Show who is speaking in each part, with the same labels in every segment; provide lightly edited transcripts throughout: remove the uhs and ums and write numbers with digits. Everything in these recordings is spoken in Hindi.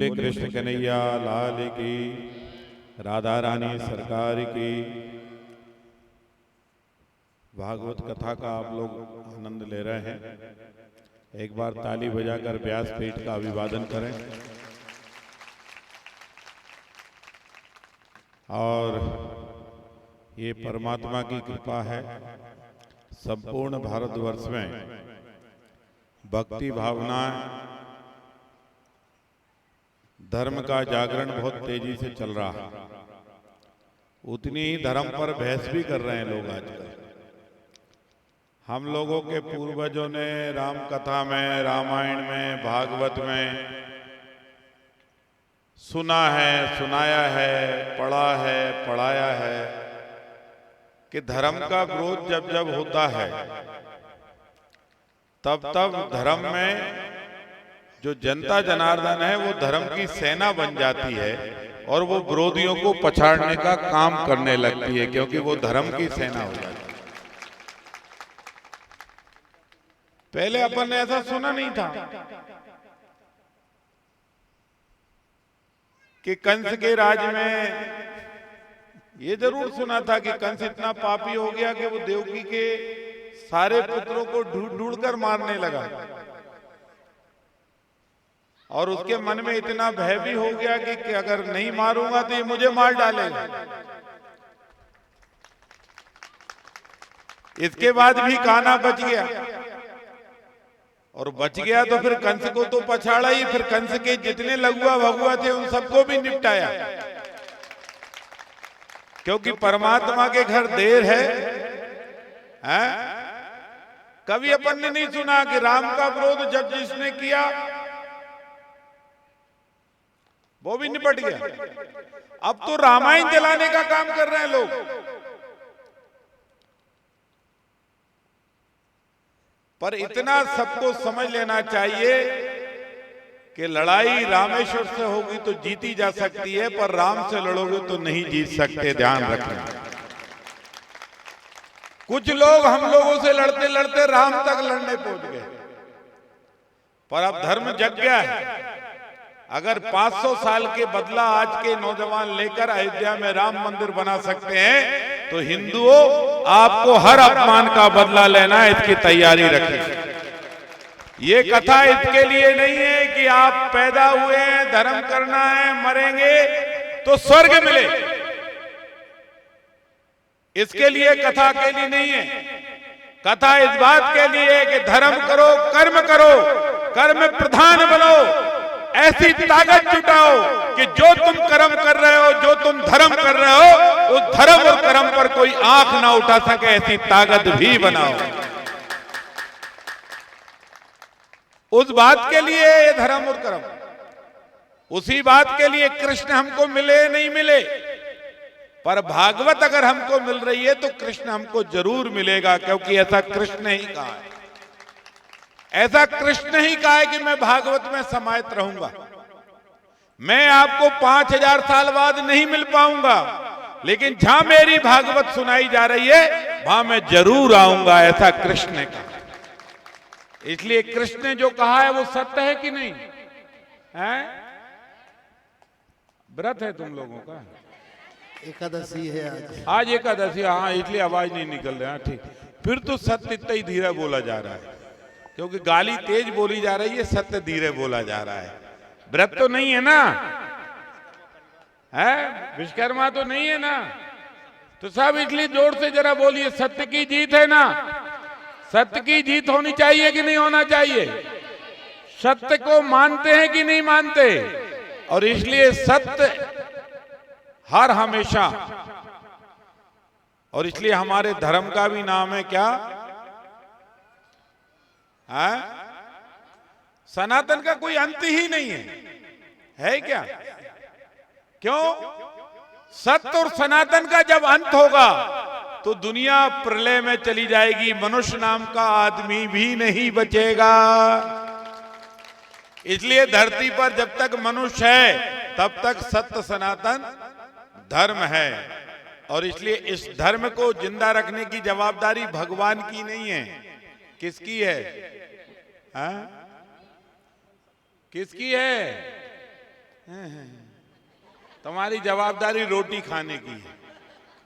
Speaker 1: श्री कृष्ण कन्हैया लाल की, राधा रानी सरकार की। भागवत कथा का आप लोग आनंद ले रहे हैं। एक बार ताली बजाकर व्यासपीठ का अभिवादन करें। और ये परमात्मा की कृपा है, संपूर्ण भारतवर्ष में भक्ति भावना, धर्म का जागरण बहुत तेजी से चल रहा है। उतनी ही धर्म पर बहस भी कर रहे हैं लोग आजकल। हम लोगों के पूर्वजों ने राम कथा में, रामायण में, भागवत में सुना है, सुनाया है, पढ़ा है, पढ़ाया है कि धर्म का विरोध जब जब होता है तब तब धर्म में जो जनता जनार्दन है वो धर्म की सेना बन जाती है और वो विरोधियों को पछाड़ने का काम करने लगती है, क्योंकि वो धर्म की सेना हो जाती है। पहले अपन ने ऐसा सुना नहीं था कि कंस के राज में, ये जरूर सुना था कि कंस इतना पापी हो गया कि वो देवकी के सारे पुत्रों को ढूंढ ढूंढ कर मारने लगा और उसके मन में इतना भय भी हो गया कि अगर नहीं मारूंगा तो ये मुझे मार डालेगा। इसके बाद भी कान्हा बच गया, और बच गया तो फिर कंस को तो पछाड़ा ही, फिर कंस के जितने लघुआ भगुआ थे उन सबको भी निपटाया, क्योंकि परमात्मा के घर देर है। कभी अपन ने नहीं सुना कि राम का विरोध जब जिसने किया वो भी निपट गया। अब तो रामायण जलाने का काम कर रहे हैं लोग। पर इतना सबको समझ लेना चाहिए कि लड़ाई रामेश्वर से होगी तो जीती जा सकती है, पर राम से लड़ोगे तो नहीं जीत सकते, ध्यान रखना। कुछ लोग हम लोगों से लड़ते लड़ते राम तक लड़ने पहुंच गए, पर अब धर्म जग गया है। अगर 500 साल के बदला आज के नौजवान लेकर अयोध्या में राम मंदिर बना सकते हैं तो हिंदुओं आपको हर अपमान का बदला लेना है, इसकी तैयारी रखें। ये कथा इसके लिए नहीं है कि आप पैदा हुए हैं, धर्म करना है, मरेंगे तो स्वर्ग मिले, इसके लिए कथा के लिए नहीं है। कथा इस बात के लिए है कि धर्म करो, कर्म प्रधान बनो, ऐसी ताकत जुटाओ कि जो तुम कर्म कर रहे हो, जो तुम धर्म कर रहे हो, उस धर्म और कर्म पर कोई आंख ना उठा सके, ऐसी ताकत भी बनाओ। उस बात के लिए ये धर्म और कर्म, उसी बात के लिए कृष्ण हमको मिले नहीं मिले, पर भागवत अगर हमको मिल रही है तो कृष्ण हमको जरूर मिलेगा, क्योंकि ऐसा कृष्ण ही कहा है। ऐसा कृष्ण ही कहा है कि मैं भागवत में समाहित रहूंगा। मैं आपको 5000 साल बाद नहीं मिल पाऊंगा, लेकिन जहां मेरी भागवत सुनाई जा रही है वहां मैं जरूर आऊंगा, ऐसा कृष्ण ने कहा। इसलिए कृष्ण ने जो कहा है वो सत्य है कि नहीं है? व्रत है तुम लोगों का?
Speaker 2: एकादशी है
Speaker 1: आज एकादशी, हाँ, इसलिए आवाज नहीं निकल रहा। ठीक, फिर तो सत्य इतना ही धीरे बोला जा रहा है, क्योंकि गाली तेज बोली जा रही है, सत्य धीरे बोला जा रहा है। व्रत तो नहीं है ना, है विश्वकर्मा तो नहीं है ना, तो सब इसलिए जोर से जरा बोलिए, सत्य की जीत है ना। सत्य की जीत होनी चाहिए कि नहीं होना चाहिए? सत्य को मानते हैं कि नहीं मानते? और इसलिए सत्य हर हमेशा, और इसलिए हमारे धर्म का भी नाम है क्या? सनातन का कोई अंत ही नहीं है क्या? क्यों? सत्य और सनातन का जब अंत होगा तो दुनिया प्रलय में चली जाएगी, मनुष्य नाम का आदमी भी नहीं बचेगा। इसलिए धरती पर जब तक मनुष्य है तब तक सत्य सनातन धर्म है, और इसलिए इस धर्म को जिंदा रखने की जवाबदारी भगवान की नहीं है, किसकी है? किसकी है? तुम्हारी जवाबदारी रोटी खाने की है,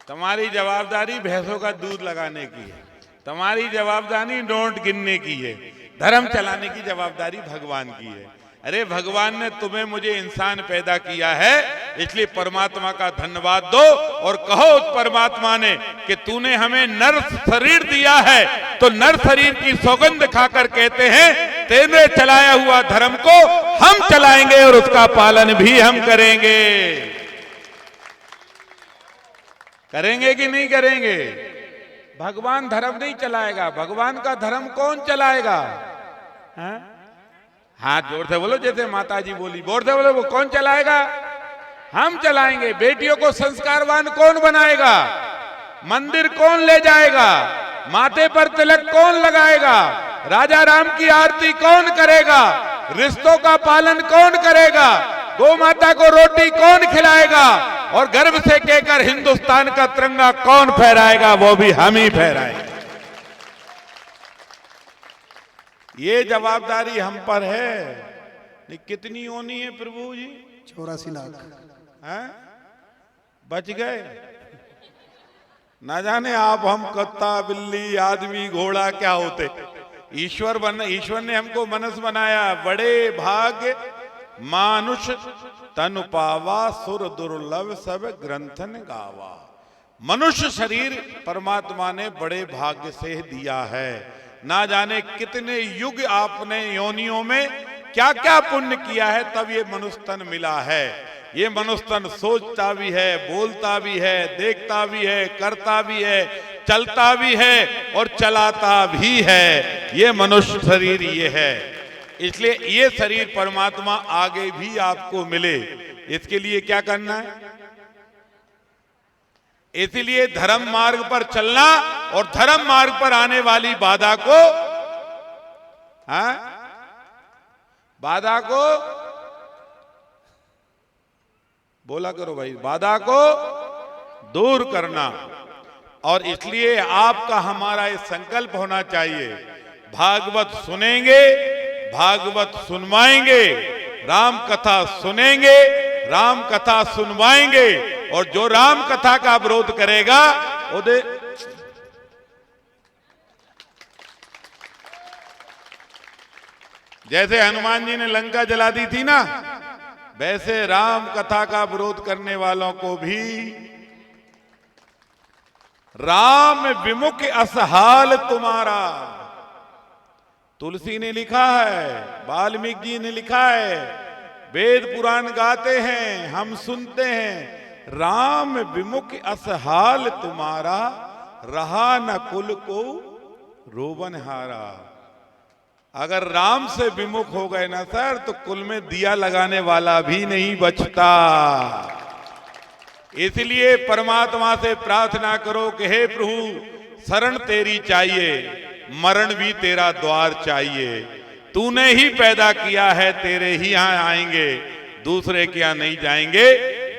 Speaker 1: तुम्हारी जवाबदारी भैंसों का दूध लगाने की है, तुम्हारी जवाबदारी नोट गिनने की है, धर्म चलाने की जवाबदारी भगवान की है। अरे भगवान ने तुम्हें मुझे इंसान पैदा किया है, इसलिए परमात्मा का धन्यवाद दो और कहो उस परमात्मा ने कि तूने हमें नर शरीर दिया है, तो नर शरीर की सौगंध खाकर कहते हैं तेरे चलाया हुआ धर्म को हम चलाएंगे और उसका पालन भी हम करेंगे। करेंगे कि नहीं करेंगे? भगवान धर्म नहीं चलाएगा, भगवान का धर्म कौन चलाएगा? हाथ जोर से बोलो, जैसे माता जी बोली, जोर से बोलो, वो कौन चलाएगा? हम चलाएंगे। बेटियों को संस्कारवान कौन बनाएगा? मंदिर कौन ले जाएगा? माथे पर तिलक कौन लगाएगा? राजा राम की आरती कौन करेगा? रिश्तों का पालन कौन करेगा? गौ माता को रोटी कौन खिलाएगा? और गर्व से कहकर हिंदुस्तान का तिरंगा कौन फहराएगा? वो भी हम ही फहराएंगे। ये जवाबदारी हम पर है। कितनी होनी है प्रभु जी?
Speaker 2: 84 लाख।
Speaker 1: हैं? बच गए। ना जाने आप हम कुत्ता बिल्ली आदमी घोड़ा क्या होते। ईश्वर ने हमको मनुष्य बनाया। बड़े भाग्य मानुष तनु पावा, सुर दुर्लभ सब ग्रंथन गावा। मनुष्य शरीर परमात्मा ने बड़े भाग्य से दिया है। ना जाने कितने युग आपने योनियों में क्या क्या पुण्य किया है, तब ये मनुष्य तन मिला है। ये मनुष्य तन सोचता भी है, बोलता भी है, देखता भी है, करता भी है, चलता भी है और चलाता भी है। ये मनुष्य शरीर ये है। इसलिए ये शरीर परमात्मा आगे भी आपको मिले, इसके लिए क्या करना है? इसलिए धर्म मार्ग पर चलना और धर्म मार्ग पर आने वाली बाधा को बोला करो भाई, बाधा को दूर करना। और इसलिए आपका हमारा ये संकल्प होना चाहिए, भागवत सुनेंगे, भागवत सुनवाएंगे, राम कथा सुनेंगे, राम कथा सुनवाएंगे। और जो राम कथा का विरोध करेगा उसे जैसे हनुमान जी ने लंका जला दी थी ना, वैसे राम कथा का विरोध करने वालों को भी राम विमुख असहाल तुम्हारा। तुलसी ने लिखा है, वाल्मीकि जी ने लिखा है, वेद पुराण गाते हैं, हम सुनते हैं, राम विमुख असहाल तुम्हारा, रहा न कुल को रोवन हारा। अगर राम से विमुख हो गए ना सर, तो कुल में दिया लगाने वाला भी नहीं बचता। इसलिए परमात्मा से प्रार्थना करो कि हे प्रभु शरण तेरी चाहिए, मरण भी तेरा द्वार चाहिए। तूने ही पैदा किया है, तेरे ही यहां आएंगे, दूसरे के यहां नहीं जाएंगे।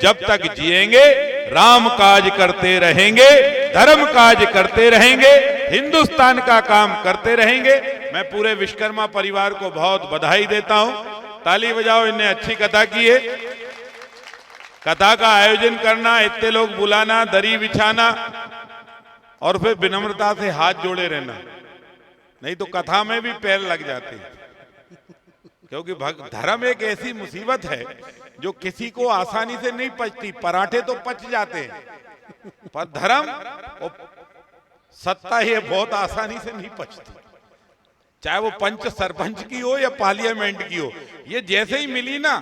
Speaker 1: जब तक जिएंगे राम काज करते रहेंगे, धर्म काज करते रहेंगे, हिंदुस्तान का काम करते रहेंगे। मैं पूरे विश्वकर्मा परिवार को बहुत बधाई देता हूं। ताली बजाओ, इन्हें अच्छी कथा की है। कथा का आयोजन करना, इतने लोग बुलाना, दरी बिछाना और फिर विनम्रता से हाथ जोड़े रहना, नहीं तो कथा में भी पैर लग जाते हैं। क्योंकि धर्म एक ऐसी मुसीबत है जो किसी को आसानी से नहीं पचती। पराठे तो पच जाते हैं, पर धर्म और सत्ता ही बहुत आसानी से नहीं पचती। चाहे वो पंच सरपंच की हो या पार्लियामेंट की हो, ये जैसे ही मिली ना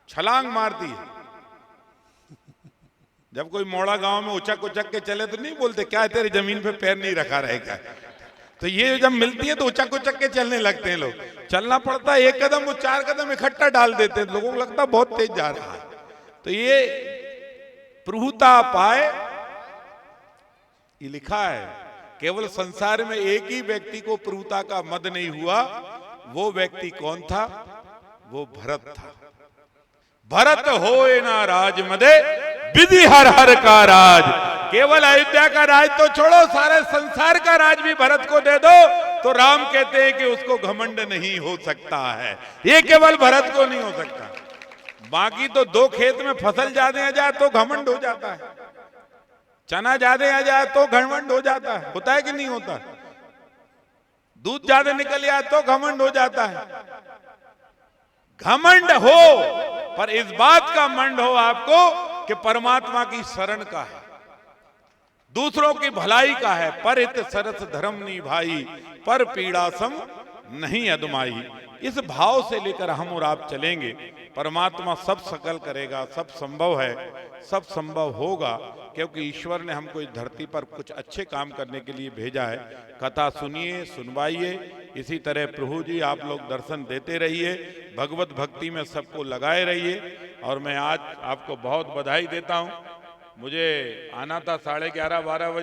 Speaker 1: छलांग मारती है। जब कोई मोड़ा गांव में उचक उचक के चले तो नहीं बोलते क्या तेरी जमीन पे पैर नहीं रखा रहेगा। तो ये जब मिलती है तो उचक उचक के चलने लगते हैं लोग। चलना पड़ता है, एक कदम वो 4 कदम इकट्ठा डाल देते हैं, लोगों को लगता है बहुत तेज जा रहा है। तो ये प्रभुता पाए, ये लिखा है, केवल संसार में एक ही व्यक्ति को प्रभुता का मद नहीं हुआ। वो व्यक्ति कौन था? वो भरत था। भरत होए ना राज मदे, विधि हर हर का राज। केवल अयोध्या का राज तो छोड़ो, सारे संसार का राज भी भरत को दे दो तो राम कहते हैं कि उसको घमंड नहीं हो सकता है। ये केवल भरत को नहीं हो सकता। बाकी तो दो खेत में फसल ज्यादा आ जाए तो घमंड हो जाता है, चना ज्यादा आ जाए तो घमंड हो जाता है। होता है कि नहीं होता? दूध ज्यादा निकल आए तो घमंड हो जाता है। घमंड हो, पर इस बात का मंड हो आपको कि परमात्मा की शरण का है, दूसरों की भलाई का है। पर इत सरस धर्म निभाई, पर पीड़ा सम नहीं अदमाई। इस भाव से लेकर हम और आप चलेंगे, परमात्मा सब सकल करेगा, सब संभव है, सब संभव होगा, क्योंकि ईश्वर ने हमको इस धरती पर कुछ अच्छे काम करने के लिए भेजा है। कथा सुनिए, सुनवाइए, इसी तरह प्रभु जी आप लोग दर्शन देते रहिए, भगवत भक्ति में सबको लगाए रहिए। और मैं आज आपको बहुत बधाई देता हूं। मुझे आना था 11:30-12 बजे।